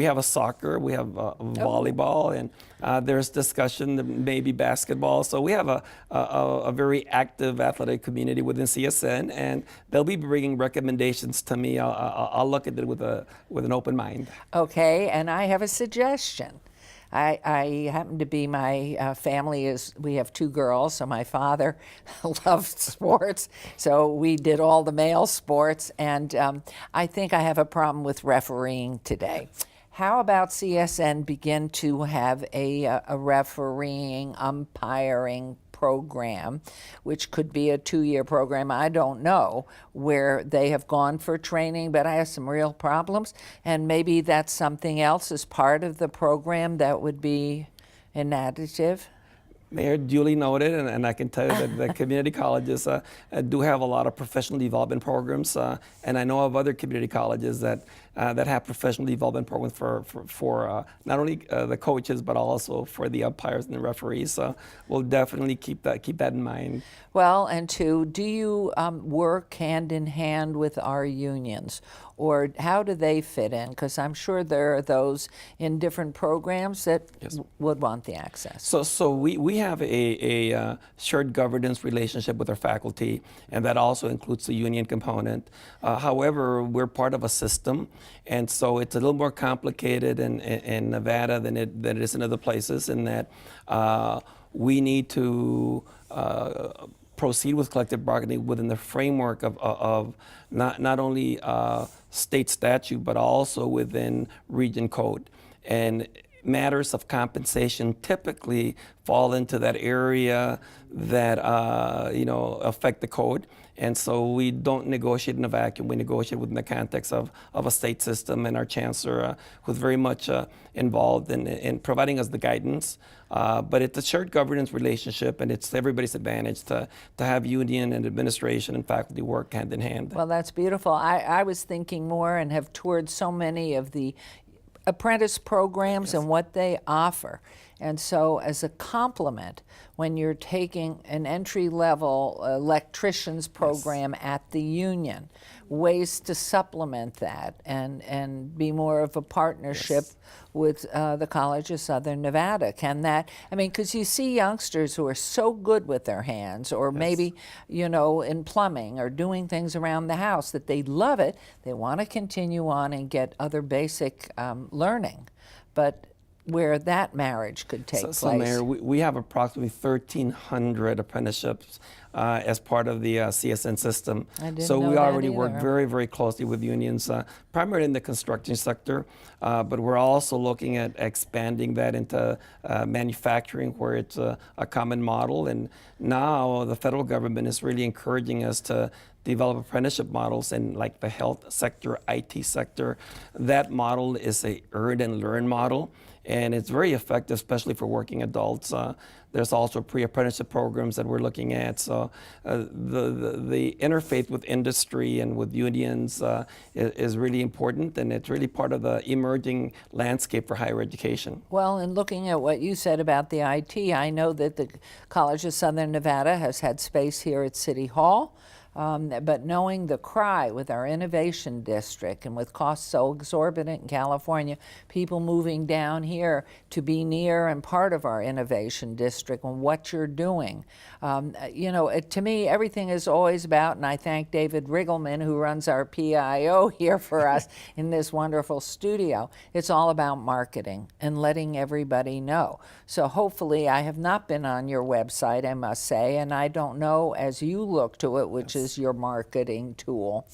have a soccer, we have volleyball, and there's discussion that maybe basketball. So we have a very active athletic community within CSN, and they'll be bringing recommendations to me. I'll look at it with an open mind. Okay, and I have a suggestion. I happen to be, my family is, we have 2 girls, so my father loved sports, so we did all the male sports, and I think I have a problem with refereeing today. How about CSN begin to have a refereeing, umpiring program, which could be a 2-year program, I don't know, where they have gone for training, but I have some real problems, and maybe that's something else as part of the program that would be an additive. Mayor, duly noted, and I can tell you that the community colleges do have a lot of professional development programs, and I know of other community colleges that have professional development programs for not only the coaches but also for the umpires and the referees. So we'll definitely keep that in mind. Well, and 2, do you work hand in hand with our unions, or how do they fit in? Because I'm sure there are those in different programs that would want the access. So we have a shared governance relationship with our faculty, and that also includes the union component. However, we're part of a system, and so it's a little more complicated in Nevada than it is in other places, in that we need to proceed with collective bargaining within the framework of not only state statute, but also within region code. And matters of compensation typically fall into that area that affect the code. And so we don't negotiate in a vacuum. We negotiate within the context of a state system, and our chancellor who's very much involved in providing us the guidance. But it's a shared governance relationship, and it's everybody's advantage to have union and administration and faculty work hand in hand. Well, that's beautiful. I was thinking more, and have toured so many of the apprentice programs and what they offer. And so as a complement, when you're taking an entry-level electrician's program at the union, ways to supplement that and be more of a partnership with the College of Southern Nevada. Can that, I mean, because you see youngsters who are so good with their hands, or maybe, in plumbing or doing things around the house, that they love it, they want to continue on and get other basic learning. But where that marriage could take place. So Mayor, we have approximately 1,300 apprenticeships as part of the CSN system. So we already work very, very closely with unions, primarily in the construction sector, but we're also looking at expanding that into manufacturing, where it's a common model. And now the federal government is really encouraging us to develop apprenticeship models in like the health sector, IT sector. That model is a earn and learn model, and it's very effective, especially for working adults. There's also pre-apprenticeship programs that we're looking at. So the interfaith with industry and with unions is really important, and it's really part of the emerging landscape for higher education. Well, and looking at what you said about the IT, I know that the College of Southern Nevada has had space here at City Hall. But knowing the cry with our innovation district, and with costs so exorbitant in California, people moving down here to be near and part of our innovation district and what you're doing. To me, everything is always about, and I thank David Riggleman, who runs our PIO here for us in this wonderful studio. It's all about marketing and letting everybody know. So hopefully, I have not been on your website, I must say, and I don't know, as you look to it, which is your marketing tool.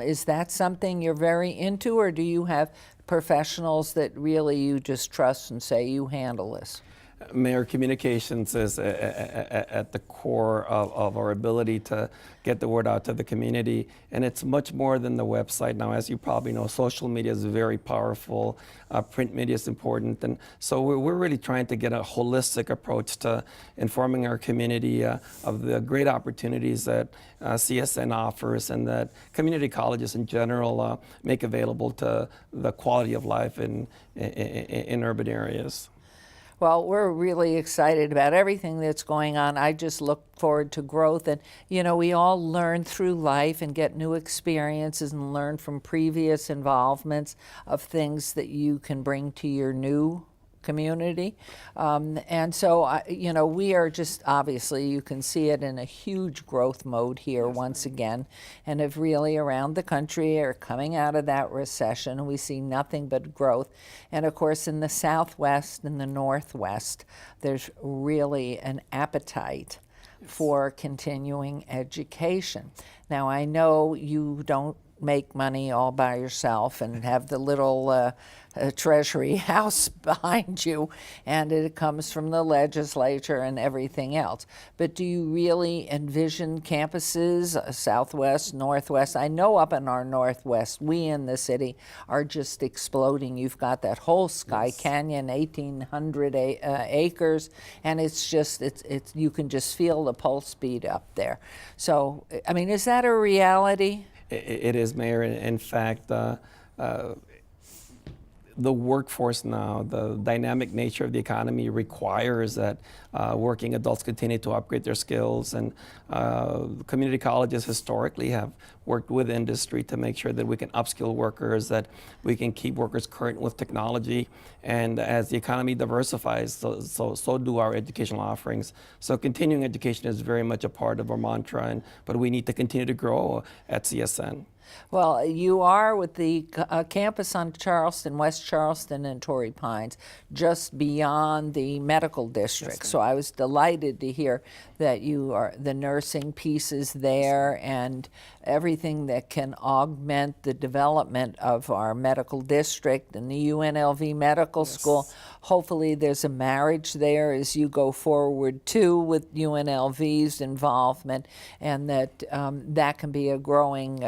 Is that something you're very into, or do you have professionals that really you just trust and say, you handle this? Mayor, communications is at the core of our ability to get the word out to the community, and it's much more than the website. Now, as you probably know, social media is very powerful, print media is important, and so we're really trying to get a holistic approach to informing our community of the great opportunities that CSN offers, and that community colleges in general make available to the quality of life in urban areas. Well, we're really excited about everything that's going on. I just look forward to growth. And, you know, we all learn through life and get new experiences and learn from previous involvements of things that you can bring to your new community. And so, you know, we are just, obviously, you can see it in a huge growth mode here once again, and have really around the country are coming out of that recession. We see nothing but growth. And of course, in the Southwest and the Northwest, there's really an appetite for continuing education. Now, I know you don't make money all by yourself and have the little treasury house behind you, and it comes from the legislature and everything else. But do you really envision campuses, Southwest, Northwest? I know up in our Northwest, we in the city are just exploding. You've got that whole Sky Canyon, 1,800 acres, and it's just, it's you can just feel the pulse beat up there. So, I mean, is that a reality? It is, Mayor. In fact, the workforce now, the dynamic nature of the economy requires that working adults continue to upgrade their skills, and community colleges historically have worked with industry to make sure that we can upskill workers, that we can keep workers current with technology. And as the economy diversifies, so do our educational offerings. So continuing education is very much a part of our mantra, but we need to continue to grow at CSN. Well, you are with the campus on Charleston, West Charleston and Torrey Pines, just beyond the medical district. Yes, so I was delighted to hear that you are the nursing pieces there and everything that can augment the development of our medical district and the UNLV Medical School. Hopefully there's a marriage there as you go forward too with UNLV's involvement, and that that can be a growing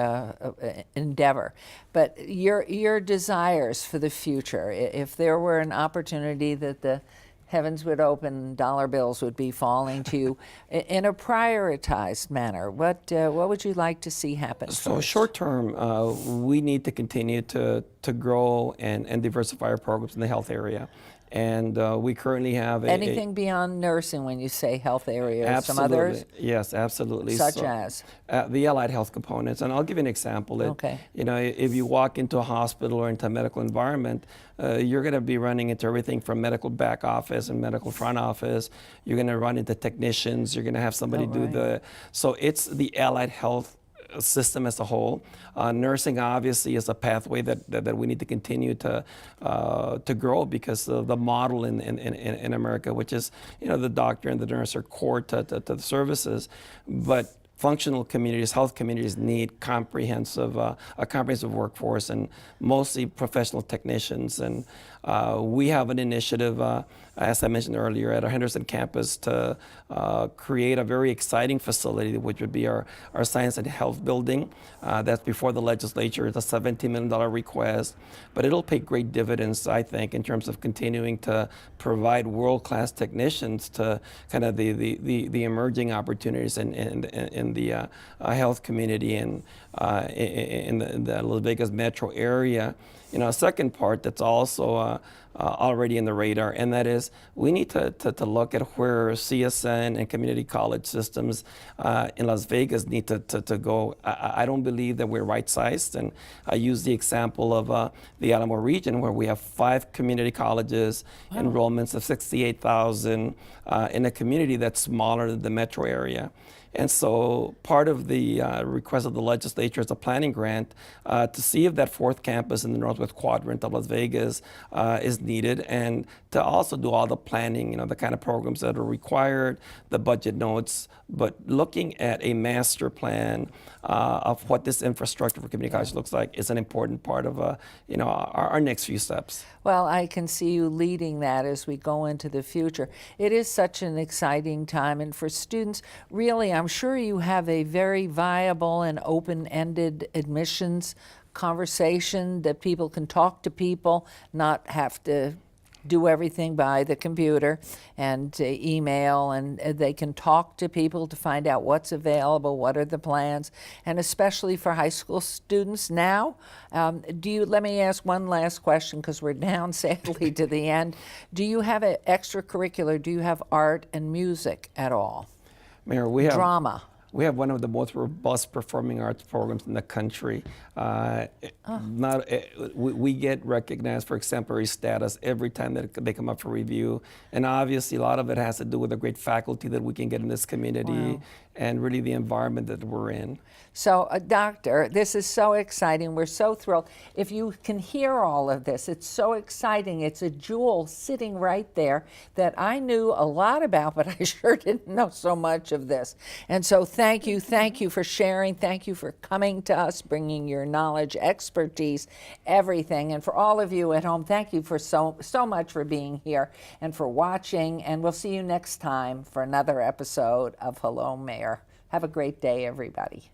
endeavor. But your desires for the future, if there were an opportunity that the heavens would open, dollar bills would be falling to you in a prioritized manner, what would you like to see happen? So first? short term, we need to continue to grow and diversify our programs in the health area. And we currently have anything beyond nursing when you say health area? Absolutely. Some others? Yes, absolutely. Such as? The allied health components. And I'll give you an example. Okay. You know, if you walk into a hospital or into a medical environment, you're going to be running into everything from medical back office and medical front office. You're going to run into technicians. You're going to have somebody do the... So it's the allied health system as a whole. Nursing obviously is a pathway that we need to continue to grow, because of the model in America, which is, you know, the doctor and the nurse are core to the services, but functional communities, health communities need a comprehensive workforce, and mostly professional technicians. And we have an initiative, as I mentioned earlier, at our Henderson campus to create a very exciting facility, which would be our science and health building. That's before the legislature. It's a $17 million request, but it'll pay great dividends, I think, in terms of continuing to provide world-class technicians to kind of the emerging opportunities in the health community and in the Las Vegas metro area. You know, a second part that's also already in the radar, and that is we need to look at where CSN and community college systems in Las Vegas need to go. I don't believe that we're right-sized, and I use the example of the Alamo region, where we have 5 community colleges, enrollments of 68,000 in a community that's smaller than the metro area. And so part of the request of the legislature is a planning grant to see if that 4th campus in the northwest quadrant of Las Vegas is needed, and to also do all the planning, you know, the kind of programs that are required, the budget notes, but looking at a master plan of what this infrastructure for community college looks like is an important part of you know, our next few steps. Well, I can see you leading that as we go into the future. It is such an exciting time, and for students, really, I'm sure you have a very viable and open-ended admissions conversation that people can talk to people, not have to do everything by the computer and email, and they can talk to people to find out what's available, what are the plans, and especially for high school students now. Let me ask one last question because we're down sadly to the end. Do you have an extracurricular? Do you have art and music at all? Mayor, we have Drama? We have one of the most robust performing arts programs in the country. We get recognized for exemplary status every time that they come up for review. And obviously, a lot of it has to do with the great faculty that we can get in this community and really the environment that we're in. So, Doctor, this is so exciting. We're so thrilled. If you can hear all of this, it's so exciting. It's a jewel sitting right there that I knew a lot about, but I sure didn't know so much of this. And so thank you for sharing. Thank you for coming to us, bringing your knowledge, expertise, everything. And for all of you at home, thank you for so much for being here and for watching. And we'll see you next time for another episode of Hello, Mayor. Have a great day, everybody.